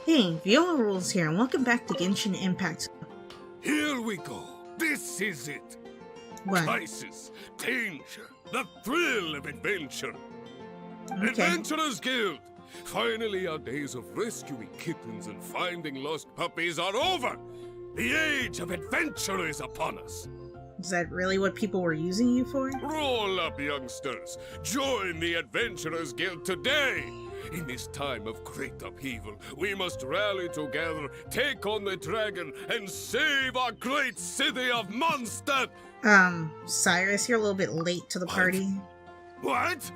Hey, Viola Rules here, and welcome back to Genshin Impact. Here we go. This is it. What? Crisis, danger, the thrill of adventure. Okay. Adventurers Guild! Finally, our days of rescuing kittens and finding lost puppies are over! The age of adventure is upon us! Is that really what people were using you for? Roll up, youngsters! Join the Adventurers Guild today! In this time of great upheaval, we must rally together, take on the dragon, and save our great city of Mondstadt! Cyrus, you're a little bit late to the party. What?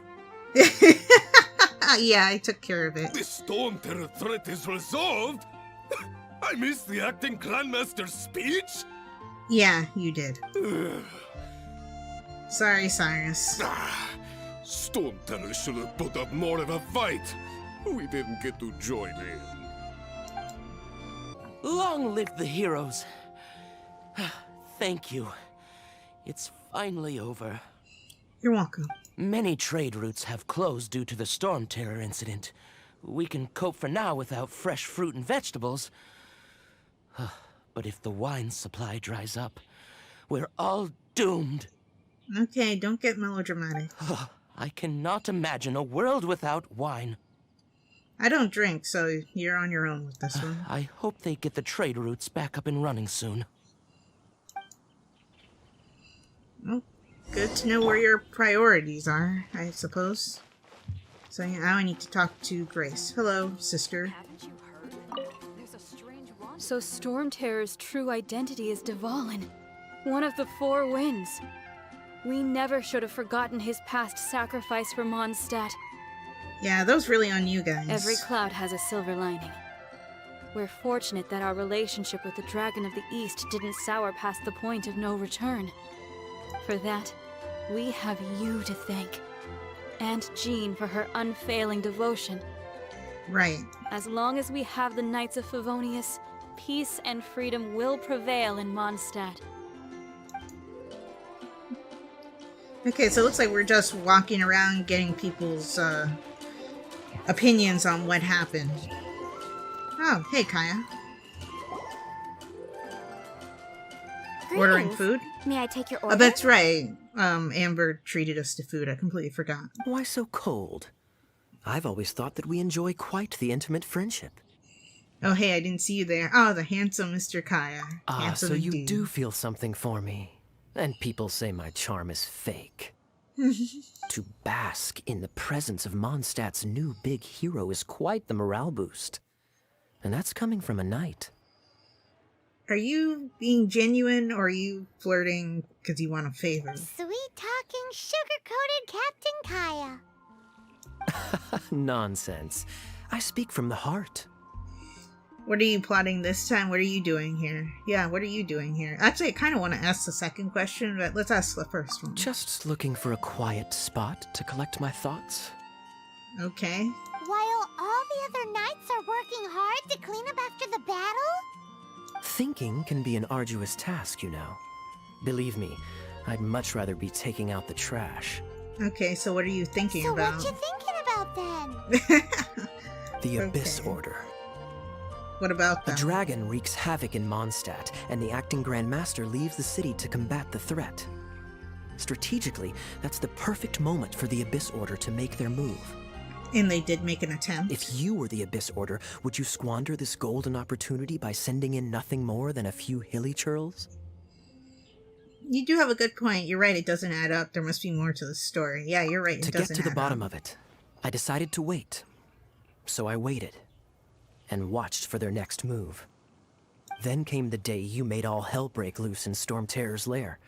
Yeah, I took care of it. The Storm Terror threat is resolved? I missed the acting clanmaster's speech? Yeah, you did. Sorry, Cyrus. Storm Terror should have put up more of a fight. We didn't get to join in. Long live the heroes. Thank you. It's finally over. You're welcome. Many trade routes have closed due to the Storm Terror incident. We can cope for now without fresh fruit and vegetables. But if the wine supply dries up, we're all doomed. Okay, don't get melodramatic. I cannot imagine a world without wine. I don't drink, so you're on your own with this one. I hope they get the trade routes back up and running soon. Well, good to know where your priorities are, I suppose. So now I need to talk to Grace. Hello, sister. Haven't you heard? There's a strange one. So Storm Terror's true identity is Dvalin, one of the Four Winds. We never should have forgotten his past sacrifice for Mondstadt. Yeah, those really on you guys. Every cloud has a silver lining. We're fortunate that our relationship with the Dragon of the East didn't sour past the point of no return. For that, we have you to thank. And Jean for her unfailing devotion. Right. As long as we have the Knights of Favonius, peace and freedom will prevail in Mondstadt. Okay, so it looks like we're just walking around getting people's opinions on what happened. Oh, hey, Kaya. Ordering food? May I take your order? Oh, that's right. Amber treated us to food. I completely forgot. Why so cold? I've always thought that we enjoy quite the intimate friendship. Oh, hey, I didn't see you there. Oh, the handsome Mr. Kaya. Ah, Handsome so you indeed. do feel something for me. And people say my charm is fake. To bask in the presence of Mondstadt's new big hero is quite the morale boost. And that's coming from a knight. Are you being genuine, or are you flirting because you want a favor? Sweet-talking, sugar-coated Captain Kaya. Nonsense. I speak from the heart. What are you plotting this time? What are you doing here? Yeah, what are you doing here? Actually, I kind of want to ask the second question, but let's ask the first one. Just looking for a quiet spot to collect my thoughts. Okay. While all the other knights are working hard to clean up after the battle? Thinking can be an arduous task, you know. Believe me, I'd much rather be taking out the trash. Okay, so what are you thinking So about? what you thinking about then? The Abyss Okay. Order. What about A them? dragon wreaks havoc in Mondstadt, and the acting Grand Master leaves the city to combat the threat. Strategically, that's the perfect moment for the Abyss Order to make their move. And they did make an attempt. If you were the Abyss Order, would you squander this golden opportunity by sending in nothing more than a few hilly churls? You do have a good point. You're right, it doesn't add up. There must be more to the story. Yeah, you're right, it To doesn't get to the add bottom up. of it, I decided to wait. So I waited, and watched for their next move. Then came the day you made all hell break loose in Storm Terror's lair,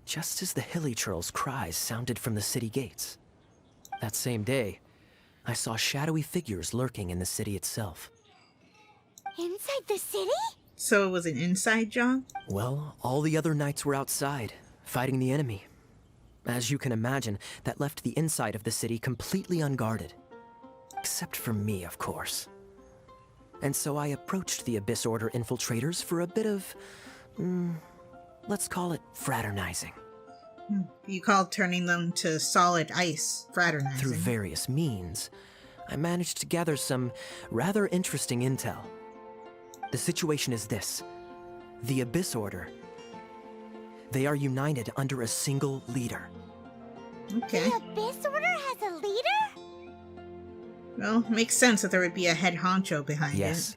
just as the hilly churls' cries sounded from the city gates. That same day, I saw shadowy figures lurking in the city itself. Inside the city? So it was an inside job? Well, all the other knights were outside, fighting the enemy. As you can imagine, that left the inside of the city completely unguarded. Except for me, of course. And so I approached the Abyss Order infiltrators for a bit of, let's call it fraternizing. You called turning them to solid ice fraternizing. Through various means, I managed to gather some rather interesting intel. The situation is this. The Abyss Order. They are united under a single leader. Okay. The Abyss Order has a leader? Well, makes sense that there would be a head honcho behind Yes.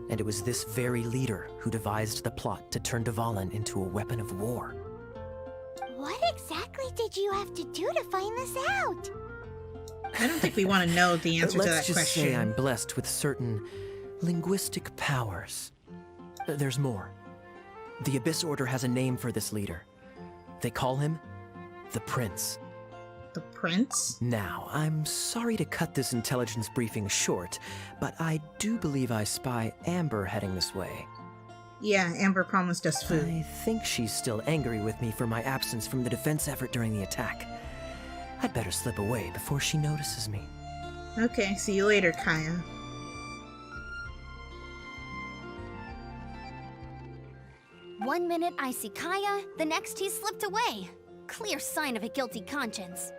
And it was this very leader who devised the plot to turn Dvalin into a weapon of war. What exactly did you have to do to find this out? it. I don't think we want to know the answer to that Let's just question. say I'm blessed with certain linguistic powers. There's more. The Abyss Order has a name for this leader. They call him the Prince. The prince? Now, I'm sorry to cut this intelligence briefing short, but I do believe I spy Amber heading this way. Yeah, Amber promised us food. I think she's still angry with me for my absence from the defense effort during the attack. I'd better slip away before she notices me. Okay, see you later, Kaya. One minute I see Kaya, the next he slipped away. Clear sign of a guilty conscience.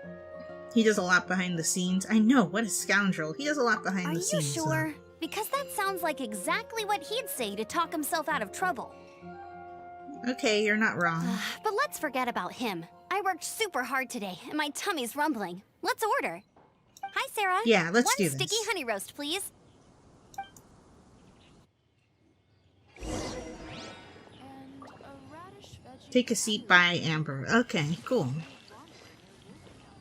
He does a lot behind the scenes. I know, what a scoundrel. He does a lot behind Are the you scenes. sure? Because that sounds like exactly what he'd say to talk himself out of trouble. Okay, you're not wrong. But let's forget about him. I worked super hard today, and my tummy's rumbling. Let's order. Hi, Sarah. Yeah, let's do One this. sticky honey roast, please. Take a seat by Amber. Okay, cool.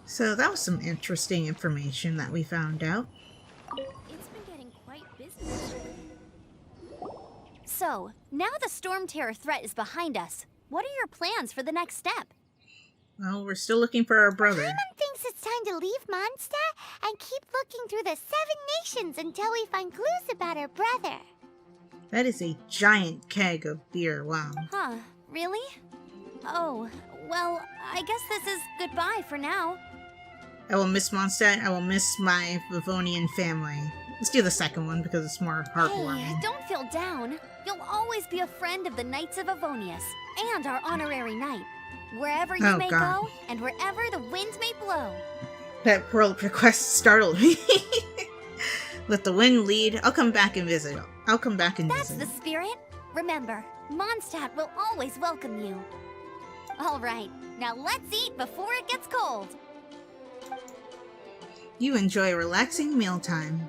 So that was some interesting information that we found out. It's been getting quite busy. So, now the Storm Terror threat is behind us. What are your plans for the next step? Well, we're still looking for our brother. Paimon thinks it's time to leave Mondstadt and keep looking through the 7 nations until we find clues about her brother. That is a giant keg of beer. Wow. Huh, really? Oh, well, I guess this is goodbye for now. I will miss Mondstadt. I will miss my Livonian family. Let's do the second one because it's more heartwarming. Hey, don't feel down. You'll always be a friend of the Knights of Avonius and our honorary knight. Wherever you Oh, may God. go and wherever the wind may blow. That world request startled me. Let the wind lead. I'll come back and visit. I'll come back and That's visit. the spirit. Remember, Mondstadt will always welcome you. All right, now let's eat before it gets cold. You enjoy a relaxing mealtime.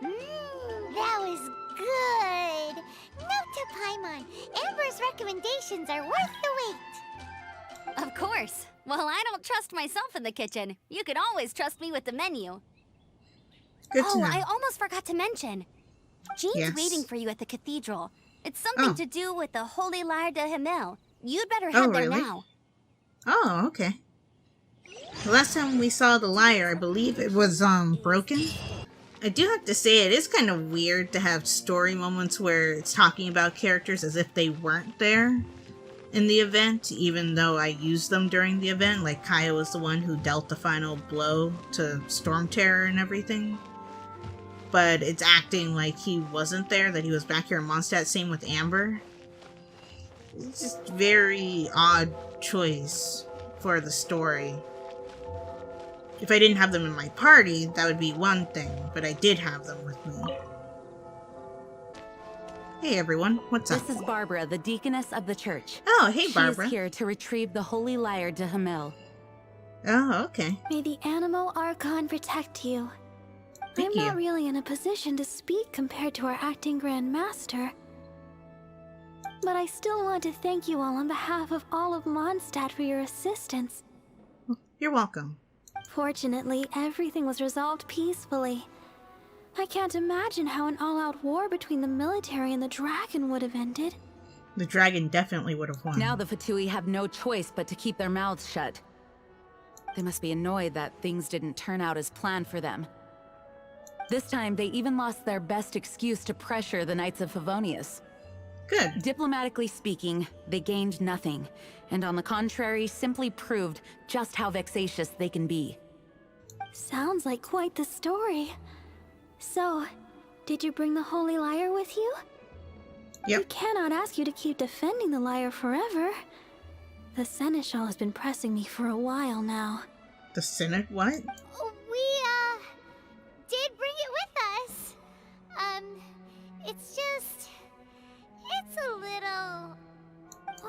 That was good. Note to Paimon, Amber's recommendations are worth the wait. Of course. Well, I don't trust myself in the kitchen. You can always trust me with the menu. Good to Oh, know. I almost forgot to mention. Jean's Yes. waiting for you at the cathedral. It's something Oh. to do with the Holy Lyre de Himmel. You'd better Oh, head there really? now. Oh, okay. The last time we saw the lyre, I believe it was broken. I do have to say it is kind of weird to have story moments where it's talking about characters as if they weren't there in the event, even though I used them during the event. Like Kaya was the one who dealt the final blow to Storm Terror and everything. But it's acting like he wasn't there, that he was back here in Mondstadt. Same with Amber. It's just very odd choice for the story. If I didn't have them in my party, that would be one thing, but I did have them with me. Hey everyone, what's up? This is Barbara, the deaconess of the church. Oh, hey Barbara. She is here to retrieve the Holy Lyre de Himmel. Oh, okay. May the Animo Archon protect you. Thank I'm not you. really in a position to speak compared to our acting Grand Master. But I still want to thank you all on behalf of all of Mondstadt for your assistance. You're welcome. Fortunately, everything was resolved peacefully. I can't imagine how an all-out war between the military and the dragon would have ended. The dragon definitely would have won. Now the Fatui have no choice but to keep their mouths shut. They must be annoyed that things didn't turn out as planned for them. This time, they even lost their best excuse to pressure the Knights of Favonius. Good. Diplomatically speaking, they gained nothing, and on the contrary, simply proved just how vexatious they can be. Sounds like quite the story. So, did you bring the Holy Lyre with you? Yep. We cannot ask you to keep defending the lyre forever. The Seneschal has been pressing me for a while now. The Senate? What? Oh,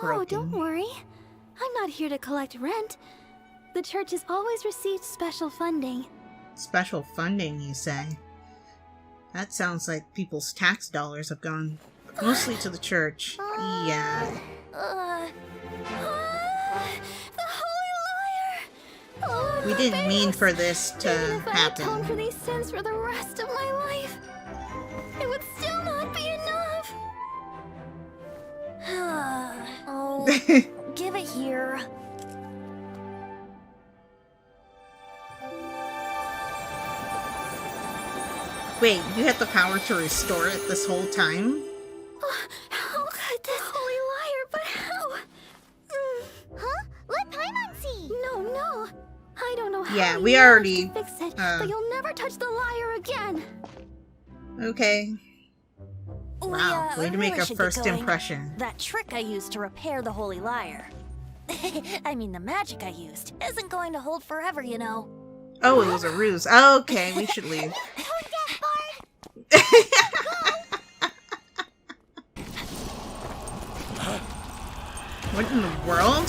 broken. Oh, don't worry. I'm not here to collect rent. The church has always received special funding. Special funding, you say? That sounds like people's tax dollars have gone mostly to the church. Yeah. The Holy Liar! Oh, We didn't mean for this to Even if I atone happen. for these sins for the rest of my life, it would still not be enough. Oh, give it here. Wait, you had the power to restore it this whole time? How could this Holy Liar, but how? Huh? Let Paimon see! No. I don't know how Yeah, you we managed already, to fix it, but you'll never touch the liar again. Okay. Wow, way to make really a should get first going. impression. That trick I used to repair the Holy Liar. I mean, the magic I used isn't going to hold forever, you know. Oh, it was a ruse. Okay, we should leave. What in the world?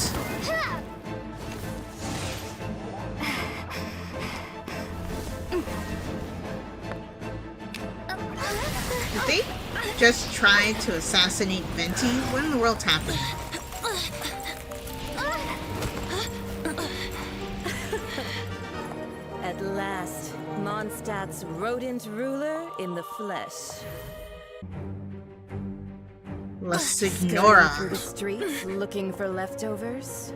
Did they just try to assassinate Venti? What in the world's happening? At last, Mondstadt's rodent ruler in the flesh. La Scurrying Signora. through the streets looking for leftovers.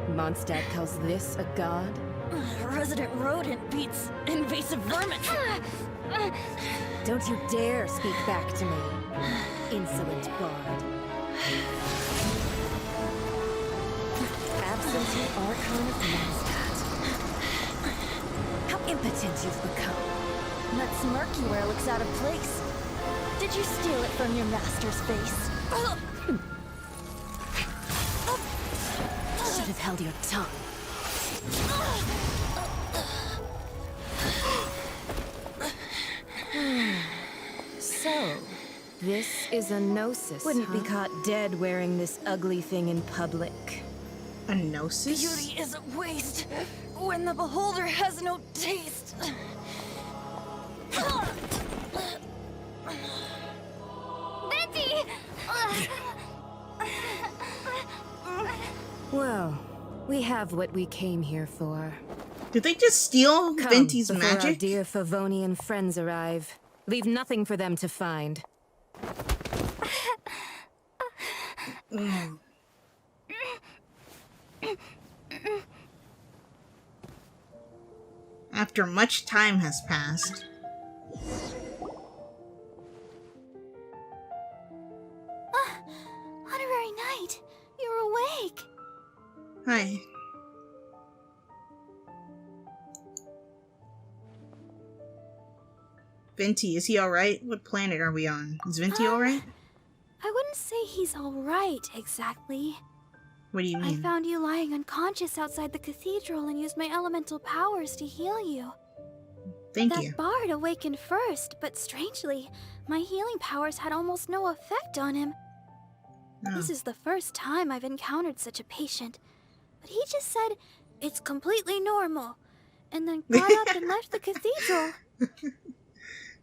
Mondstadt calls this a god? Resident rodent beats invasive vermin. Don't you dare speak back to me, insolent bard. Absentee Archon of Mondstadt. How impotent you've become. That smirky wear looks out of place. Did you steal it from your master's face? Should have held your tongue. So, this is a gnosis. Wouldn't be caught dead wearing this ugly thing in public. A gnosis? Beauty is a waste when the beholder has no taste. Venti! Well, we have what we came here for. Did they just steal Come, Venti's before our magic? dear Favonian friends arrive. Leave nothing for them to find. After much time has passed. Honorary Knight, you're awake. Hi. Venti, is he alright? What planet are we on? Is Venti alright? I wouldn't say he's alright, exactly. What do you I mean? found you lying unconscious outside the cathedral and used my elemental powers to heal you. Thank That you. bard awakened first, but strangely, my healing powers had almost no effect on him. Oh. This is the first time I've encountered such a patient. But he just said, it's completely normal, and then got up and left the cathedral.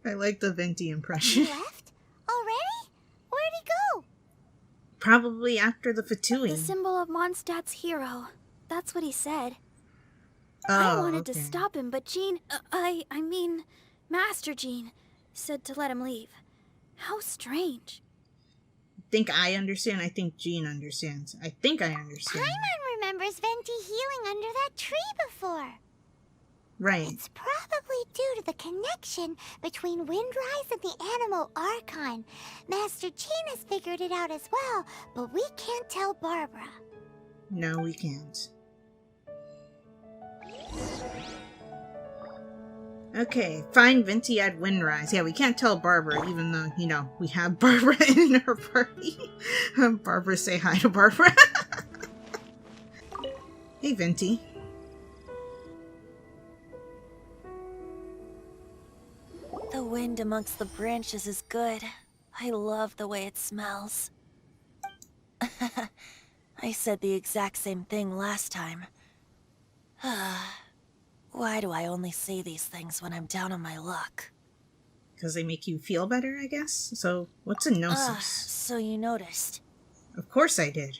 I like the Venti impression. Left? Already? Where'd he go? Probably after the The Fatui. symbol of Mondstadt's hero. That's what he said. Oh, I wanted to okay. stop him, but Jean, I mean, Master Jean, said to let him leave. How strange. Think I understand? I think Jean understands. I think I understand. Paimon remembers Venti healing under that tree before. Right. It's probably due to the connection between Windrise and the Animal Archon. Master Jean has figured it out as well, but we can't tell Barbara. No, we can't. Okay, find Venti at Windrise. Yeah, we can't tell Barbara, even though, you know, we have Barbara in our party. Barbara, say hi to Barbara. Hey, Venti. The wind amongst the branches is good. I love the way it smells. I said the exact same thing last time. Why do I only say these things when I'm down on my luck? Because they make you feel better, I guess? So, what's a gnosis? So you noticed. Of course I did.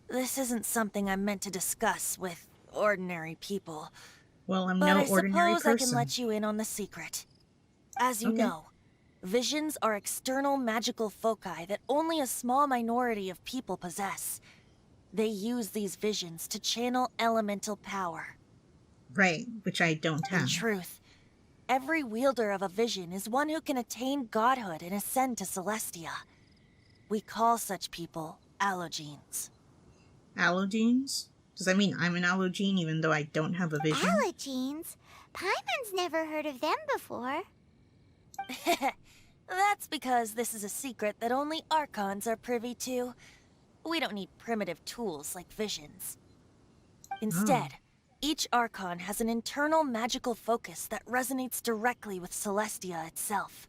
This isn't something I'm meant to discuss with ordinary people. Well, I'm But no I ordinary suppose I person. can let you in on the secret. As you Okay. know, visions are external magical foci that only a small minority of people possess. They use these visions to channel elemental power. Right, which I don't In have. truth, every wielder of a vision is one who can attain godhood and ascend to Celestia. We call such people allogenes. Allogenes? Does that mean I'm an allogene even though I don't have a vision? Allogenes? Paimon's never heard of them before. That's because this is a secret that only Archons are privy to. We don't need primitive tools like visions. Instead, each Archon has an internal magical focus that resonates directly with Celestia itself,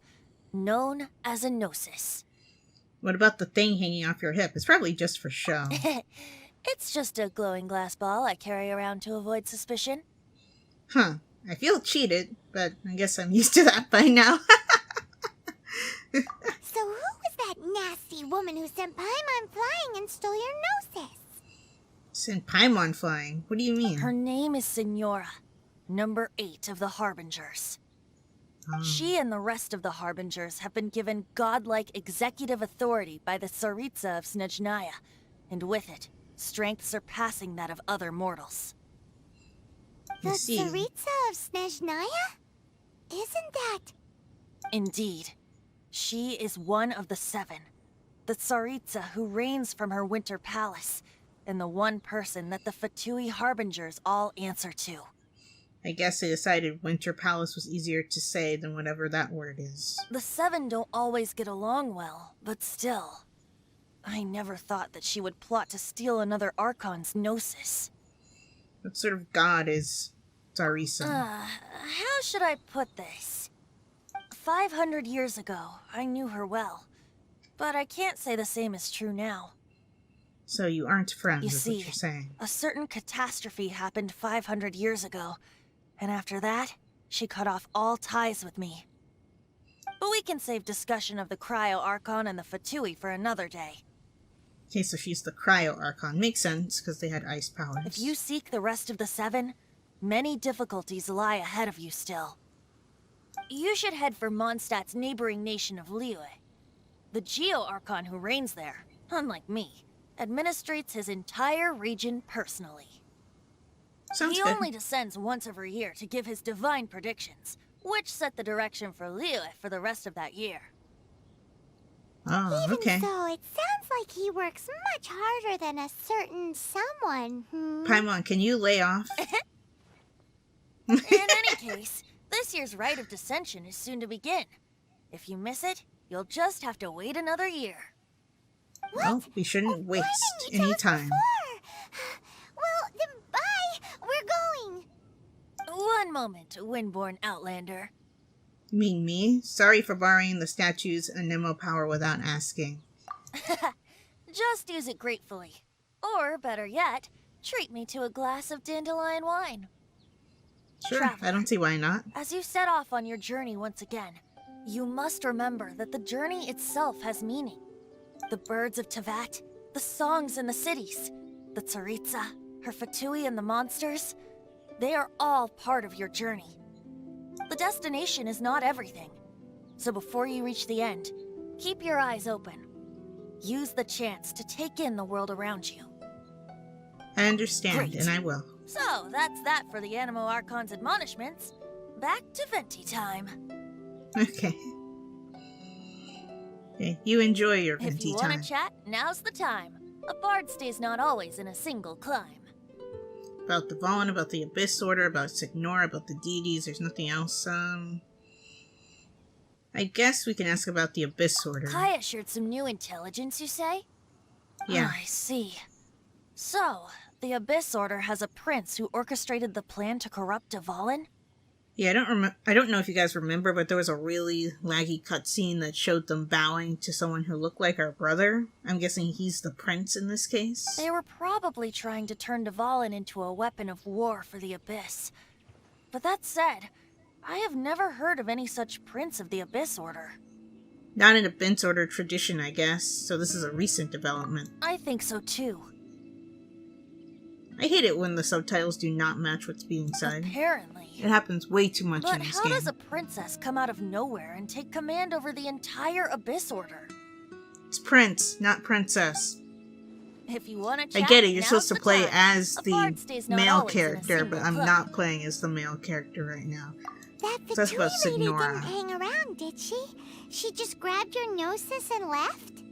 known as a gnosis. What about the thing hanging off your hip? It's probably just for show. It's just a glowing glass ball I carry around to avoid suspicion. Huh. I feel cheated, but I guess I'm used to that by now. So who was that nasty woman who sent Paimon flying and stole your gnosis? Send Paimon flying. What do you mean? Her name is Signora, number 8 of the Harbingers. She and the rest of the Harbingers have been given godlike executive authority by the Tsaritsa of Snezhnaya, and with it, strength surpassing that of other mortals. The I see. Tsaritsa of Snezhnaya? Isn't that... Indeed. She is one of the 7, the Tsaritsa who reigns from her winter palace, and the one person that the Fatui Harbingers all answer to. I guess they decided Winter Palace was easier to say than whatever that word is. The 7 don't always get along well, but still. I never thought that she would plot to steal another Archon's gnosis. What sort of god is Tsaritsa? How should I put this? 500 years ago, I knew her well. But I can't say the same is true now. So you aren't friends, You is see, what you're saying. a certain catastrophe happened 500 years ago, and after that, she cut off all ties with me. But we can save discussion of the Cryo Archon and the Fatui for another day. Okay, so she's the Cryo Archon. Makes sense, because they had ice powers. If you seek the rest of the 7, many difficulties lie ahead of you still. You should head for Mondstadt's neighboring nation of Liyue. The Geo Archon who reigns there, unlike me, administrates his entire region personally. Sounds He good. only descends once every year to give his divine predictions, which set the direction for Liyue for the rest of that year. Oh, okay. Even so, it sounds like he works much harder than a certain someone. Paimon, can you lay off? In any case, this year's Rite of Dissension is soon to begin. If you miss it, you'll just have to wait another year. Well, we shouldn't waste Why didn't you any tell us time. before? Well, then bye. We're going. One moment, Windborn Outlander. You mean me? Sorry for borrowing the statue's Anemo power without asking. Just use it gratefully. Or, better yet, treat me to a glass of dandelion wine. Sure, Traveler. I don't see why not. As you set off on your journey once again, you must remember that the journey itself has meaning. The birds of Tevat, the songs in the cities, the Tsaritsa, her Fatui and the monsters, they are all part of your journey. The destination is not everything. So before you reach the end, keep your eyes open. Use the chance to take in the world around you. I understand, Great. and I will. So, that's that for the Anemo Archon's admonishments. Back to Venti time. Okay. Okay, you enjoy your If venti you want time. to chat, now's the time. A bard stays not always in a single climb. About the Vaughn, about the Abyss Order, about Signora, about the deities, there's nothing else. I guess we can ask about the Abyss Order. Kaya shared some new intelligence, you say? Yeah. I see. So, the Abyss Order has a prince who orchestrated the plan to corrupt Dvalin? Yeah, I don't know if you guys remember, but there was a really laggy cutscene that showed them bowing to someone who looked like our brother. I'm guessing he's the prince in this case. They were probably trying to turn Dvalin into a weapon of war for the Abyss. But that said, I have never heard of any such prince of the Abyss Order. Not in a Abyss Order tradition, I guess, so this is a recent development. I think so too. I hate it when the subtitles do not match what's being said. Apparently. It happens way too much But in this how game. does a princess come out of nowhere and take command over the entire Abyss Order? It's prince, not princess. If you want to I chat, get it, you're now's supposed to the play time. as A the bard stays not male always in a character, but single I'm club. not playing as the male character right now. That So that's about Fatui lady Signora. didn't hang around, did she? She just grabbed your gnosis and left?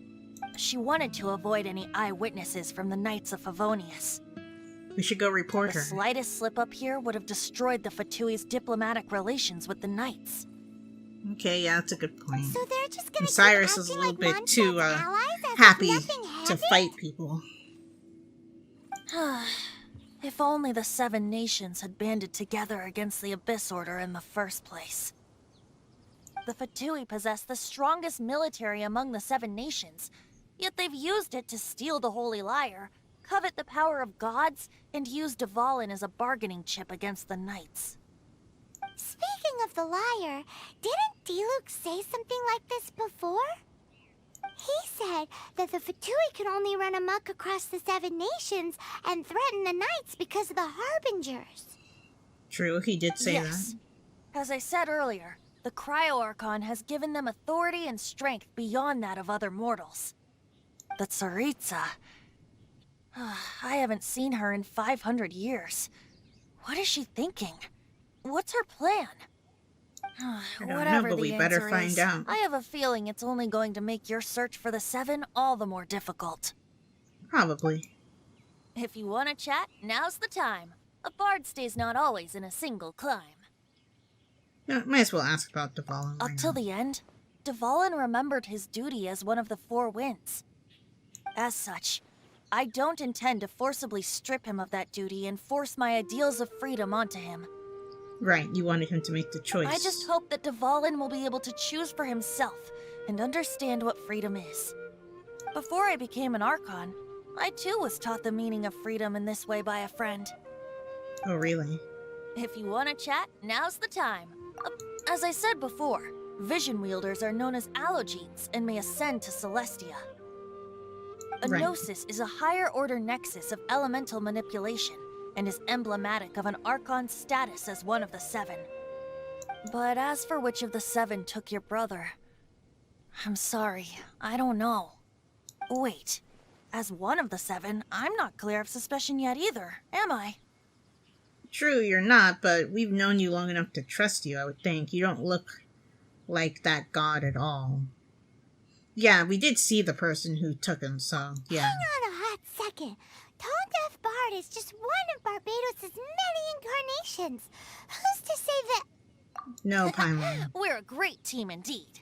She wanted to avoid any eyewitnesses from the Knights of Favonius. We should go report The her. slightest slip up here would have destroyed the Fatui's diplomatic relations with the Knights. Okay, yeah, that's a good point. So they're just gonna And Cyrus keep is a acting little like bit too Mondstadt's allies as if happy nothing to happened? fight people. If only the 7 nations had banded together against the Abyss Order in the first place. The Fatui possess the strongest military among the 7 nations, yet they've used it to steal the Holy Lyre, covet the power of gods, and use Dvalin as a bargaining chip against the Knights. Speaking of the liar, didn't Diluc say something like this before? He said that the Fatui could only run amok across the 7 nations and threaten the Knights because of the Harbingers. True, he did say Yes. As I said earlier, the Cryo-Archon has given them authority and strength beyond that of other mortals. The Tsaritsa... I haven't seen her in 500 years. What is she thinking? What's her plan? I don't know, Whatever but the we better answer find is, out. I have a feeling it's only going to make your search for the 7 all the more difficult. that. Probably. If you want to chat, now's the time. A bard stays not always in a single climb. No, might as well ask about Dvalin. Up till the end, Dvalin remembered his duty as one of the 4 winds. As such, I don't intend to forcibly strip him of that duty and force my ideals of freedom onto him. Right, you wanted him to make the choice. I just hope that Dvalin will be able to choose for himself and understand what freedom is. Before I became an Archon, I too was taught the meaning of freedom in this way by a friend. Oh, really? If you want to chat, now's the time. As I said before, vision wielders are known as allogenes and may ascend to Celestia. A Right. gnosis is a higher order nexus of elemental manipulation and is emblematic of an Archon's status as one of the 7. But as for which of the 7 took your brother, I'm sorry, I don't know. Wait, as one of the 7, I'm not clear of suspicion yet either, am I? True, you're not, but we've known you long enough to trust you, I would think. You don't look like that god at all. Yeah, we did see the person who took him, so yeah. Hang on a hot second. Tone Deaf Bard is just one of Barbados' many incarnations. Who's to say that... No, Paimon. We're a great team indeed.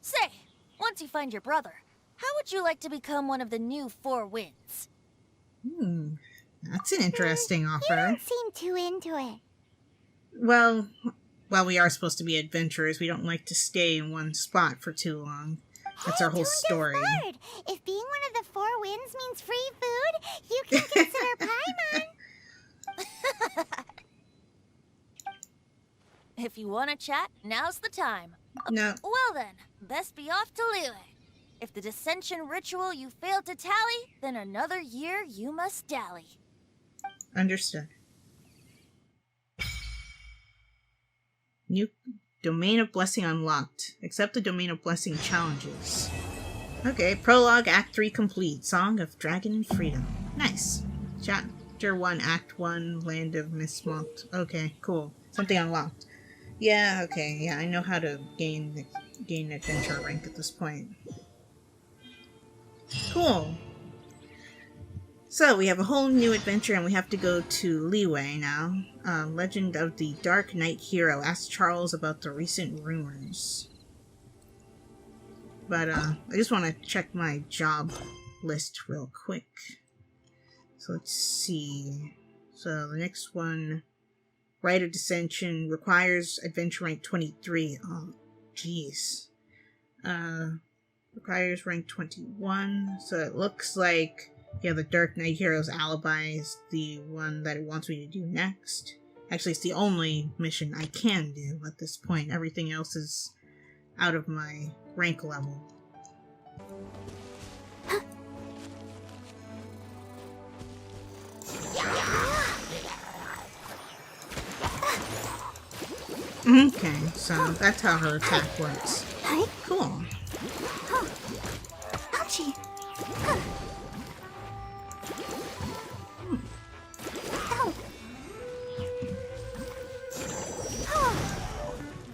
Say, once you find your brother, how would you like to become one of the new 4 winds? That's an interesting You offer. don't seem too into it. Well, we are supposed to be adventurers. We don't like to stay in one spot for too long. That's our whole Tone Deaf story. Bard, if being one of the 4 winds means free food, you can consider Paimon. If you want to chat, now's the time. No, Well then, best be off to Liyue. If the dissension ritual you failed to tally, then another year you must dally. understood. New Domain of Blessing unlocked. Accept the Domain of Blessing challenges. Okay, Prologue, Act 3 complete. Song of Dragon and Freedom. Nice. Chapter 1, Act 1, Land of Mistmalt. Okay, cool. Something unlocked. Yeah, okay, yeah, I know how to gain adventure rank at this point. Cool. So, we have a whole new adventure and we have to go to Liyue now. Legend of the Dark Knight Hero. Ask Charles about the recent rumors. But, I just want to check my job list real quick. So, let's see. So, the next one Rite of Descension requires adventure rank 23. Oh, jeez. Requires rank 21. So it looks like, yeah, the Dark Knight Hero's Alibi is the one that it wants me to do next. Actually, it's the only mission I can do at this point. Everything else is out of my rank level. Okay, so that's how her attack works. Cool. Ouchie.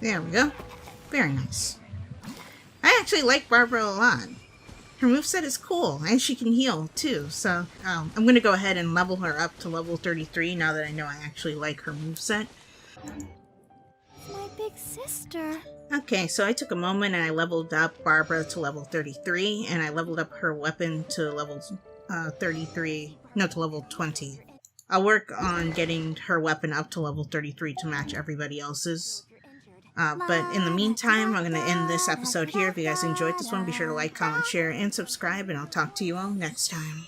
There we go. Very nice. I actually like Barbara a lot. Her moveset is cool, and she can heal, too, so I'm going to go ahead and level her up to level 33 now that I know I actually like her moveset. My big sister. Okay, so I took a moment and I leveled up Barbara to level 33, and I leveled up her weapon to level 20. I'll work on getting her weapon up to level 33 to match everybody else's. But in the meantime, I'm going to end this episode here. If you guys enjoyed this one, be sure to like, comment, share, and subscribe, and I'll talk to you all next time.